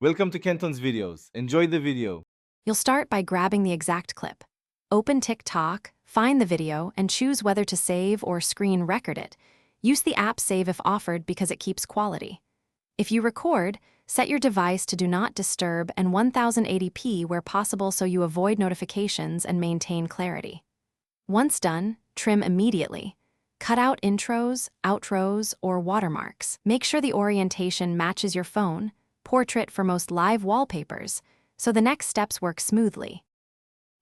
Welcome to Kenton's videos. Enjoy the video. You'll start by grabbing the exact clip. Open TikTok, find the video, and choose whether to save or screen record it. Use the app Save if offered because it keeps quality. If you record, set your device to Do Not Disturb and 1080p where possible so you avoid notifications and maintain clarity. Once done, trim immediately. Cut out intros, outros, or watermarks. Make sure the orientation matches your phone, portrait for most live wallpapers, so the next steps work smoothly.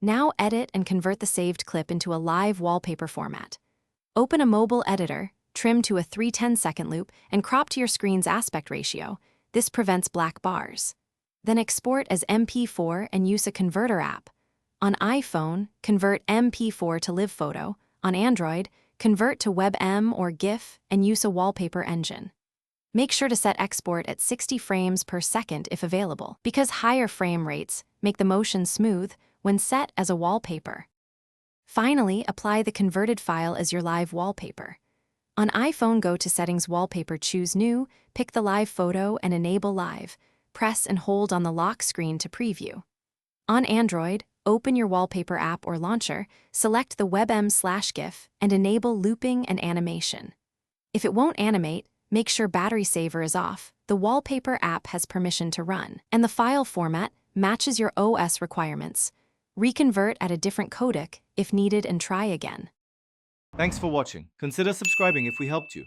Now edit and convert the saved clip into a live wallpaper format. Open a mobile editor, trim to a 3/10 loop, and crop to your screen's aspect ratio. This prevents black bars. Then export as MP4 and use a converter app. On iPhone, convert MP4 to live photo. On Android, convert to WebM or GIF and use a wallpaper engine. Make sure to set export at 60 frames per second if available, because higher frame rates make the motion smooth when set as a wallpaper. Finally, apply the converted file as your live wallpaper. On iPhone, go to Settings Wallpaper, choose New, pick the live photo and enable Live. Press and hold on the lock screen to preview. On Android, open your wallpaper app or launcher, select the WebM/GIF, and enable looping and animation. If it won't animate, make sure battery saver is off, the wallpaper app has permission to run, and the file format matches your OS requirements. Reconvert at a different codec if needed and try again. Thanks for watching. Consider subscribing if we helped you.